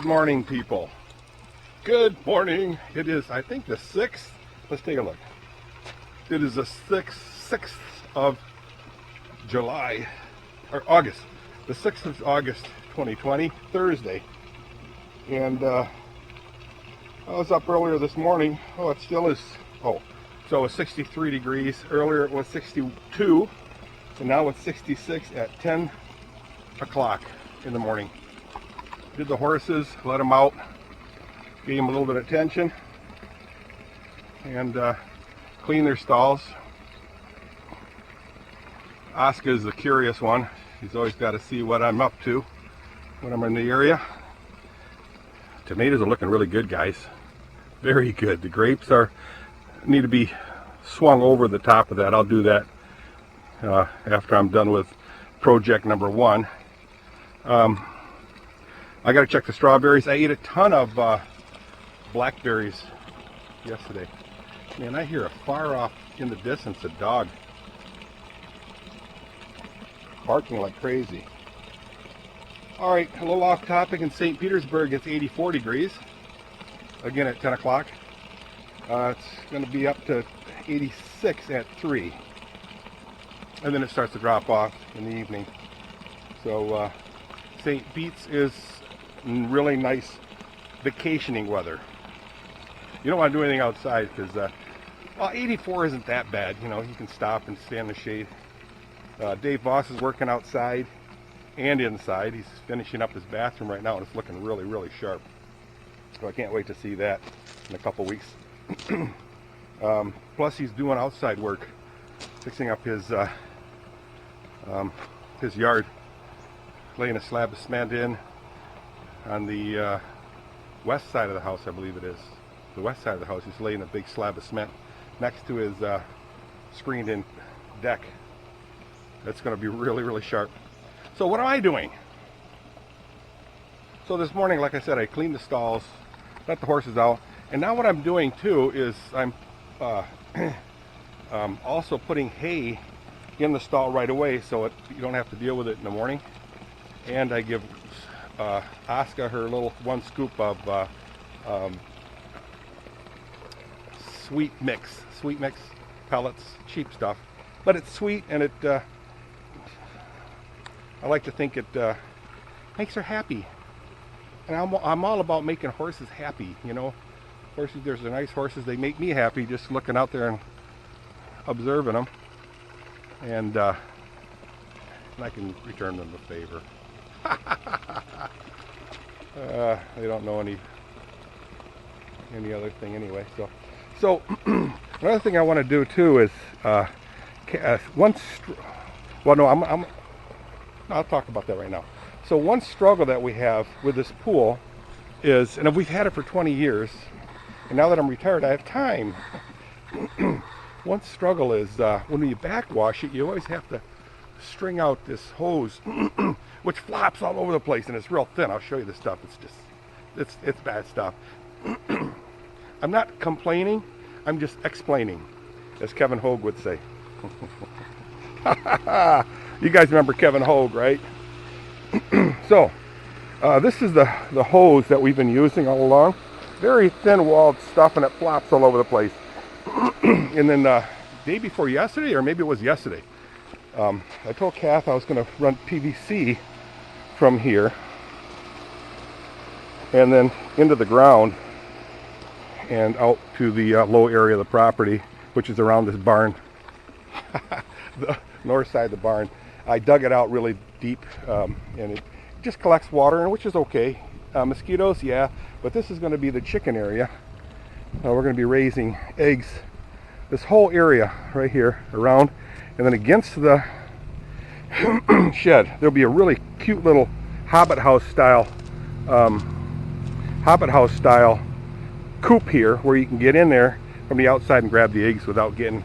Good morning, people. Good morning. It is, I think, the 6th. Let's take a look. It is the 6th of July, or August. The 6th of August, 2020, Thursday. And I was up earlier this morning. Oh, it still is. Oh, so it's 63 degrees. Earlier it was 62. And now it's 66 at 10 o'clock in the morning. Did the horses, let them out, gave them a little bit of attention, and clean their stalls. Oscar is the curious one. He's always got to see what I'm up to when I'm in the area. Tomatoes are looking really good, guys. Very good. The grapes need to be swung over the top of that. I'll do that after I'm done with project number 1. I got to check the strawberries. I ate a ton of blackberries yesterday. Man, I hear far off in the distance a dog barking like crazy. All right, a little off topic. In St. Petersburg, it's 84 degrees. Again at 10 o'clock. It's going to be up to 86 at 3. And then it starts to drop off in the evening. So St. Pete's is really nice vacationing weather. You don't want to do anything outside because, well, 84 isn't that bad. You know, you can stop and stay in the shade. Dave Voss is working outside and inside. He's finishing up his bathroom right now, and it's looking really, really sharp. So I can't wait to see that in a couple weeks. Plus, he's doing outside work, fixing up his yard, laying a slab of cement in on the west side of the house, I believe it is. The west side of the house, he's laying a big slab of cement next to his screened-in deck. That's going to be really, really sharp. So what am I doing? So this morning, like I said, I cleaned the stalls, let the horses out, and now what I'm doing too is I'm also putting hay in the stall right away, so you don't have to deal with it in the morning. And I give Oscar her little 1 scoop of sweet mix pellets, cheap stuff, but it's sweet, and I like to think it makes her happy. And I'm all about making horses happy, you know. Horses, there's the nice horses, they make me happy just looking out there and observing them, and I can return them a favor. They don't know any other thing anyway. So another thing I want to do too is I'll talk about that right now. So one struggle that we have with this pool is, and we've had it for 20 years, and now that I'm retired, I have time. One struggle is when you backwash it, you always have to string out this hose, which flops all over the place, and it's real thin. I'll show you the stuff. It's bad stuff. I'm not complaining. I'm just explaining, as Kevin Hogue would say. You guys remember Kevin Hogue, right? So this is the hose that we've been using all along. Very thin-walled stuff, and it flops all over the place. And then day before yesterday, or maybe it was yesterday, I told Kath I was going to run PVC from here and then into the ground and out to the low area of the property, which is around this barn, the north side of the barn. I dug it out really deep, and it just collects water, which is okay. Mosquitoes, yeah, but this is going to be the chicken area. We're going to be raising eggs this whole area right here around, and then against the shed there'll be a really cute little hobbit house style coop here, where you can get in there from the outside and grab the eggs without getting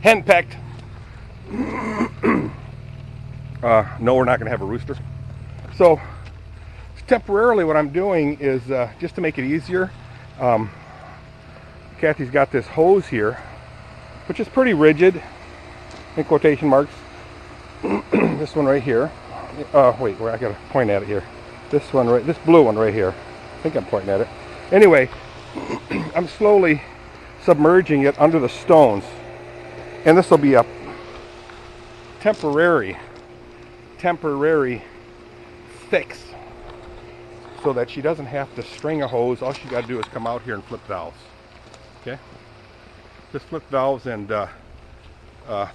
henpecked. No, we're not going to have a rooster. So temporarily what I'm doing is just to make it easier, Kathy's got this hose here, which is pretty rigid, in quotation marks. This one right here. Wait, where I gotta point at it here. This one right, this blue one right here. think I'm pointing at it. Anyway, I'm slowly submerging it under the stones. And this will be a temporary fix so that she doesn't have to string a hose. All she got to do is come out here and flip valves. Okay? Just flip valves and the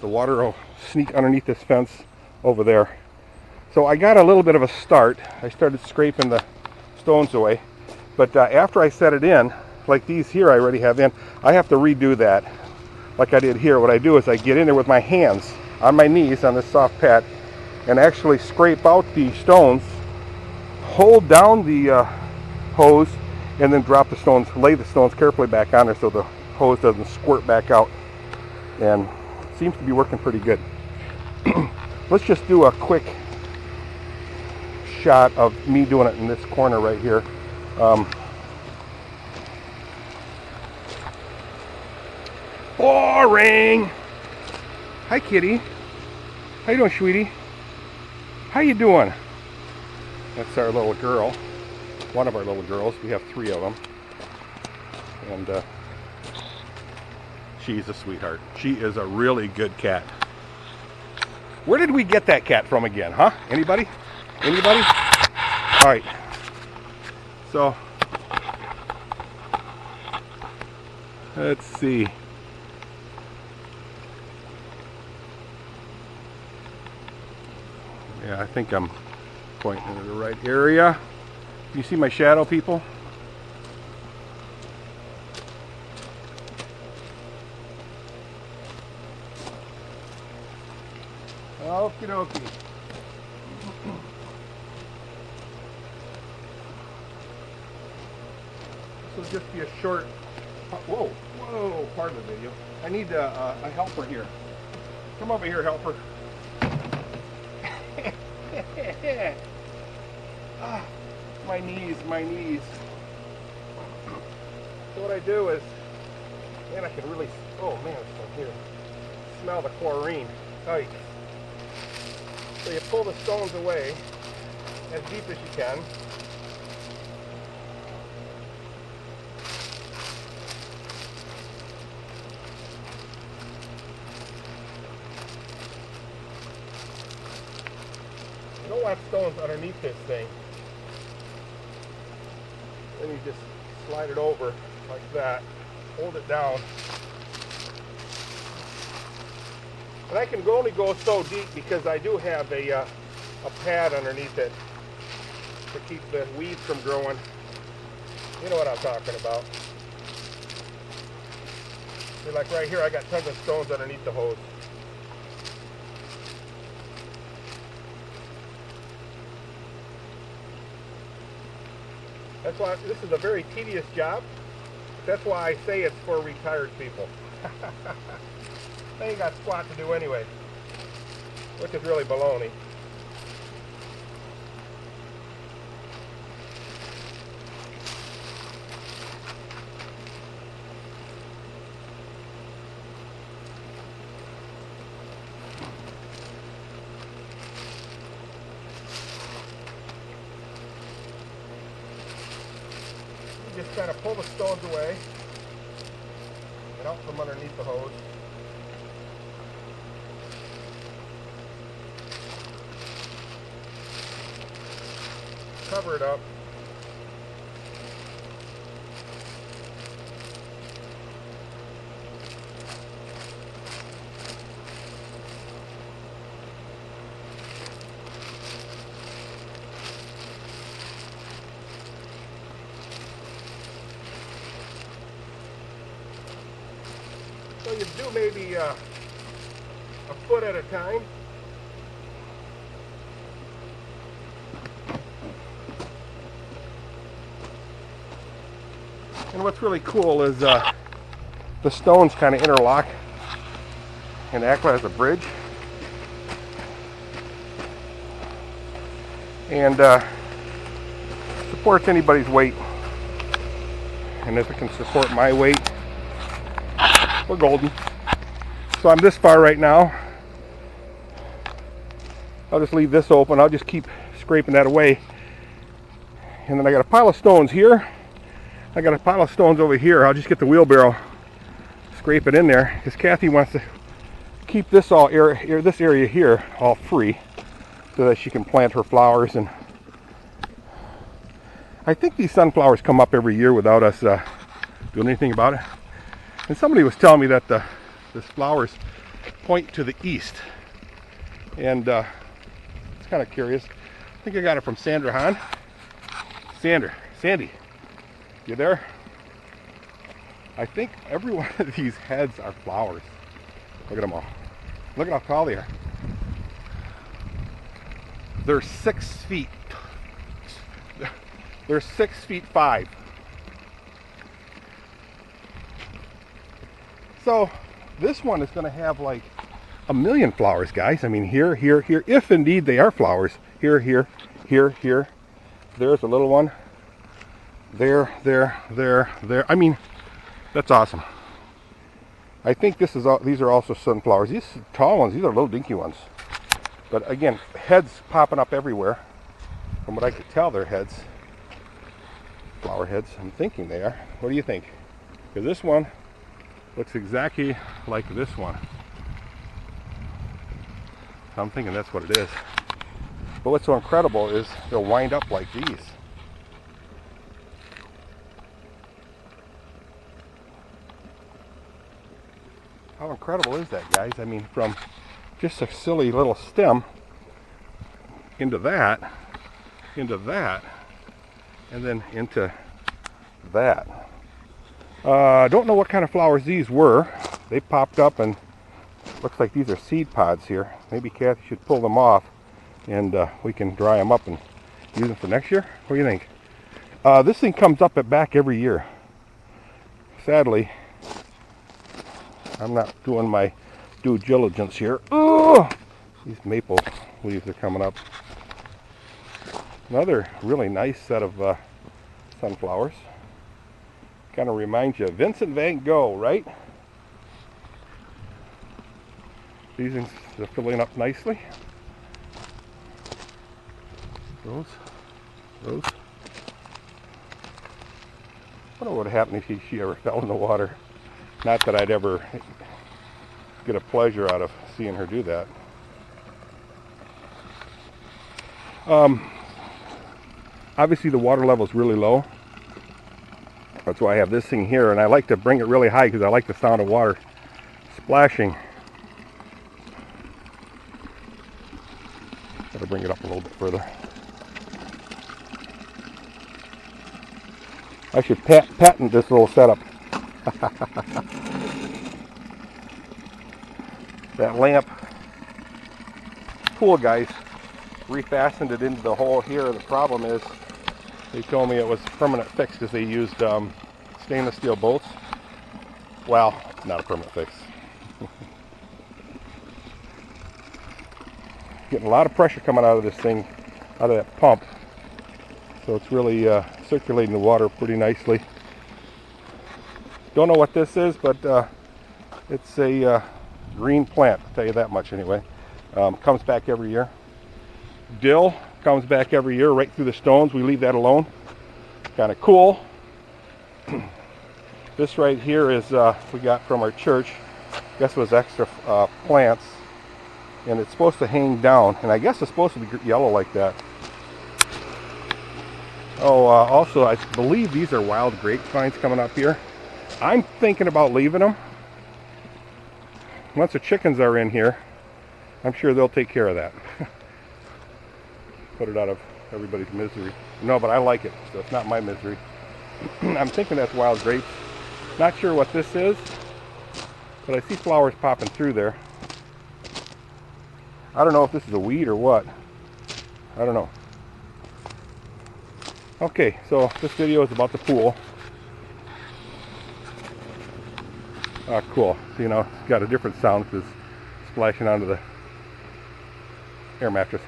water will sneak underneath this fence over there. So I got a little bit of a start. I started scraping the stones away. But after I set it in, like these here I already have in, I have to redo that like I did here. What I do is I get in there with my hands on my knees on this soft pad and actually scrape out the stones, hold down the hose, and then drop the stones, lay the stones carefully back on there so the hose doesn't squirt back out. And it seems to be working pretty good. Let's just do a quick shot of me doing it in this corner right here. Boring. Hi, kitty. How you doing, sweetie? How you doing? That's our little girl. One of our little girls. We have 3 of them. And she's a sweetheart. She is a really good cat. Where did we get that cat from again, huh? Anybody? Anybody? All right. So, let's see. Yeah, I think I'm pointing in the right area. You see my shadow, people? Okie dokie. This will just be a short. Whoa, part of the video. I need a helper here. Come over here, helper. My knees. So what I do is, man, I can really, oh man, it's from here. Smell the chlorine. Oh, so you pull the stones away as deep as you can. You don't want stones underneath this thing. Then you just slide it over like that, hold it down. And I can only go so deep because I do have a pad underneath it to keep the weeds from growing. You know what I'm talking about. See, like right here, I got tons of stones underneath the hose. That's why this is a very tedious job. That's why I say it's for retired people. They ain't got squat to do anyway, which is really baloney. Just kind of pull the stones away and out from underneath the hose. Cover it up. So you do maybe a foot at a time. And what's really cool is the stones kind of interlock and act as a bridge. And supports anybody's weight. And if it can support my weight, we're golden. So I'm this far right now. I'll just leave this open. I'll just keep scraping that away. And then I got a pile of stones here. I got a pile of stones over here. I'll just get the wheelbarrow, scrape it in there, because Kathy wants to keep this this area here all free, so that she can plant her flowers. And I think these sunflowers come up every year without us doing anything about it. And somebody was telling me that these flowers point to the east, and it's kind of curious. I think I got it from Sandra Hahn. Sandy, you there? I think every one of these heads are flowers. Look at them all. Look at how tall they are. They're 6 feet. They're 6'5". So this one is going to have like a million flowers, guys. I mean, here, if indeed they are flowers. Here. There's a little one. There. I mean, that's awesome. I think these are also sunflowers. These tall ones, these are little dinky ones. But again, heads popping up everywhere. From what I could tell, they're heads. Flower heads. I'm thinking they are. What do you think? Because this one looks exactly like this one. So I'm thinking that's what it is. But what's so incredible is they'll wind up like these. How incredible is that, guys? I mean, from just a silly little stem into that, and then into that. I don't know what kind of flowers these were. They popped up, and looks like these are seed pods here. Maybe Kathy should pull them off, and we can dry them up and use them for next year. What do you think? This thing comes up back every year. Sadly, I'm not doing my due diligence here. Oh, these maple leaves are coming up. Another really nice set of sunflowers. Kind of reminds you of Vincent van Gogh, right? These things are filling up nicely. Those. I wonder what would happen if she ever fell in the water. Not that I'd ever get a pleasure out of seeing her do that. Obviously the water level is really low. That's why I have this thing here, and I like to bring it really high because I like the sound of water splashing. Got to bring it up a little bit further. I should patent this little setup. That lamp, pool guys refastened it into the hole here. The problem is they told me it was permanent fix because they used stainless steel bolts. Well, not a permanent fix. Getting a lot of pressure coming out of this thing, out of that pump. So it's really circulating the water pretty nicely. Don't know what this is, but it's a green plant, I'll tell you that much anyway. Comes back every year. Dill comes back every year right through the stones. We leave that alone. Kind of cool. This right here is we got from our church. I guess it was extra plants, and it's supposed to hang down, and I guess it's supposed to be yellow like that. Oh, also I believe these are wild grapevines coming up here. I'm thinking about leaving them. Once the chickens are in here, I'm sure they'll take care of that. Put it out of everybody's misery. No, but I like it, so it's not my misery. I'm thinking that's wild grapes. Not sure what this is, but I see flowers popping through there. I don't know if this is a weed or what. I don't know. Okay, so this video is about the pool. Cool. So, you know, it's got a different sound because it's splashing onto the air mattress.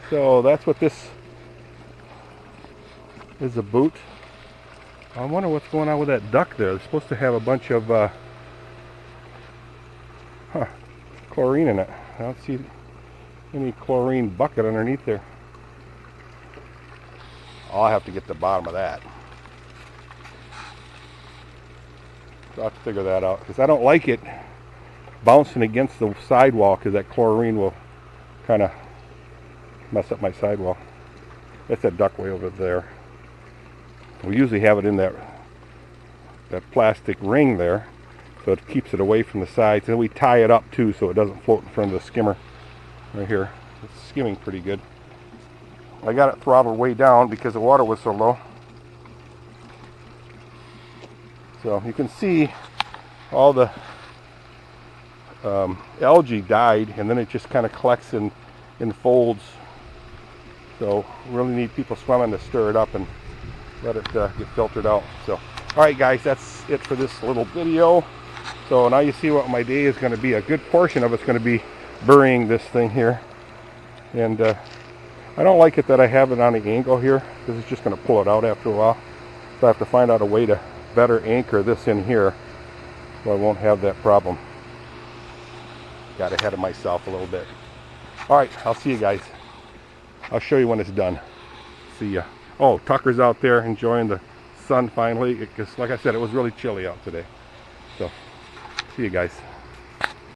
So that's what this is, a boot. I wonder what's going on with that duck there. They're supposed to have a bunch of chlorine in it. I don't see any chlorine bucket underneath there. I'll have to get to the bottom of that. So I'll have to figure that out, because I don't like it bouncing against the sidewall, because that chlorine will kind of mess up my sidewall. That's that duckway over there. We usually have it in that plastic ring there, so it keeps it away from the sides. And we tie it up too, so it doesn't float in front of the skimmer. Right here, it's skimming pretty good. I got it throttled way down because the water was so low. So you can see all the algae died, and then it just kind of collects in folds. So we really need people swimming to stir it up and let it get filtered out. So, all right, guys, that's it for this little video. So now you see what my day is going to be. A good portion of it's going to be burying this thing here, and I don't like it that I have it on the angle here, because it's just going to pull it out after a while. So I have to find out a way to better anchor this in here, so I won't have that problem. Got ahead of myself a little bit. All right, I'll see you guys. I'll show you when it's done. See ya. Oh, Tucker's out there enjoying the sun finally, because like I said, it was really chilly out today. So, see you guys.